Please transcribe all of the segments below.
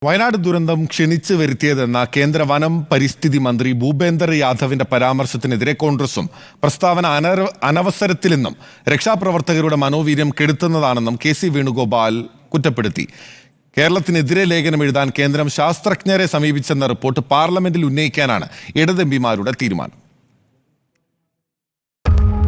വയനാട് ദുരന്തം ക്ഷണിച്ചു വരുത്തിയതെന്ന കേന്ദ്ര വനം പരിസ്ഥിതി മന്ത്രി ഭൂപേന്ദർ യാദവിന്റെ പരാമർശത്തിനെതിരെ കോൺഗ്രസും പ്രസ്താവന അനവസരത്തിലെന്നും രക്ഷാപ്രവർത്തകരുടെ മനോവീര്യം കെടുത്തുന്നതാണെന്നും കെ.സി. വേണുഗോപാൽ കുറ്റപ്പെടുത്തി. കേരളത്തിനെതിരെ ലേഖനം എഴുതാൻ കേന്ദ്രം ശാസ്ത്രജ്ഞരെ സമീപിച്ചെന്ന റിപ്പോർട്ട് പാർലമെന്റിൽ ഉന്നയിക്കാനാണ് ഇടത് എംപിമാരുടെ തീരുമാനം.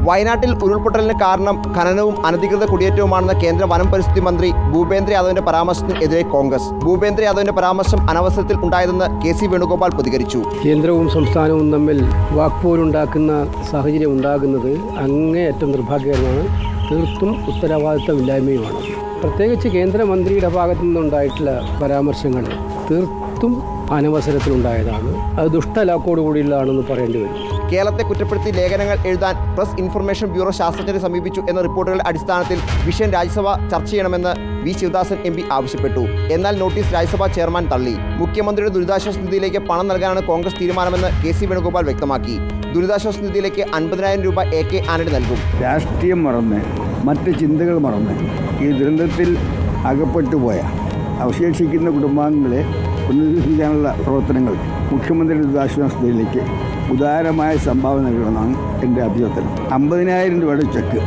വയനാട്ടിൽ ഉരുൾപൊട്ടലിന് കാരണം ഖനനവും അനധികൃത കുടിയേറ്റവുമാണെന്ന കേന്ദ്ര വനം പരിസ്ഥിതി മന്ത്രി ഭൂപേന്ദ്ര യാദവിന്റെ പരാമർശത്തിനെതിരെ കോൺഗ്രസ്. ഭൂപേന്ദ്ര യാദവിന്റെ പരാമർശം അനവസരത്തിൽ ഉണ്ടായതെന്ന് കെ.സി. വേണുഗോപാൽ പ്രതികരിച്ചു. കേന്ദ്രവും സംസ്ഥാനവും തമ്മിൽ വാക്പോരുണ്ടാക്കുന്ന സാഹചര്യം ഉണ്ടാകുന്നത് അങ്ങേയറ്റം നിർഭാഗ്യകരമാണ്. തീർത്തും ഉത്തരവാദിത്തമില്ലായ്മയുമാണ്. പ്രത്യേകിച്ച് കേന്ദ്രമന്ത്രിയുടെ ഭാഗത്തു നിന്നുണ്ടായിട്ടുള്ള പരാമർശങ്ങൾ തീർത്തും അനവസരത്തിലുണ്ടായതാണ്. അത് ദുഷ്ടലാക്കോട് കൂടിയുള്ളതാണെന്ന് പറയേണ്ടി വരും. കേരളത്തെ കുറ്റപ്പെടുത്തി ലേഖനങ്ങൾ എഴുതാൻ പ്രസ് ഇൻഫർമേഷൻ ബ്യൂറോ ശാസ്ത്രജ്ഞരെ സമീപിച്ചു എന്ന റിപ്പോർട്ടുകളുടെ അടിസ്ഥാനത്തിൽ വിഷയം രാജ്യസഭ ചർച്ച ചെയ്യണമെന്ന് വി. ശിവദാസൻ എം.പി. ആവശ്യപ്പെട്ടു. എന്നാൽ നോട്ടീസ് രാജ്യസഭാ ചെയർമാൻ തള്ളി. മുഖ്യമന്ത്രിയുടെ ദുരിതാശ്വാസ നിധിയിലേക്ക് പണം നൽകാനാണ് കോൺഗ്രസ് തീരുമാനമെന്ന് കെ.സി. വേണുഗോപാൽ വ്യക്തമാക്കി. ദുരിതാശ്വാസ നിധിയിലേക്ക് 50,000 രൂപ എ.കെ. ആന്റണി നൽകും. രാഷ്ട്രീയം മറന്ന് മറ്റ് ചിന്തകൾ മറന്ന് ഈ ദുരന്തത്തിൽ അകപ്പെട്ടുപോയ അവശേഷിക്കുന്ന കുടുംബാംഗങ്ങളെ പുനരുദ്ധരിക്കാനുള്ള പ്രവർത്തനങ്ങൾ മുഖ്യമന്ത്രി ദുരിതാശ്വാസ നിധിയിലേക്ക് ഉദാരമായ സംഭാവന നൽകണമെന്നാണ് എൻ്റെ അഭ്യർത്ഥന. 50,000 രൂപയുടെ ചെക്ക്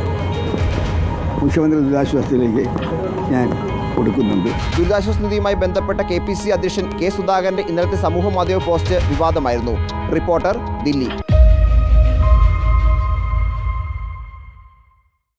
മുഖ്യമന്ത്രി ദുരിതാശ്വാസത്തിലേക്ക് ഞാൻ കൊടുക്കുന്നുണ്ട്. ദുരിതാശ്വാസ നിധിയുമായി ബന്ധപ്പെട്ട KPCC അധ്യക്ഷൻ കെ. സുധാകരന്റെ ഇന്നലത്തെ സമൂഹ മാധ്യമ പോസ്റ്റ് വിവാദമായിരുന്നു. റിപ്പോർട്ടർ, ദില്ലി.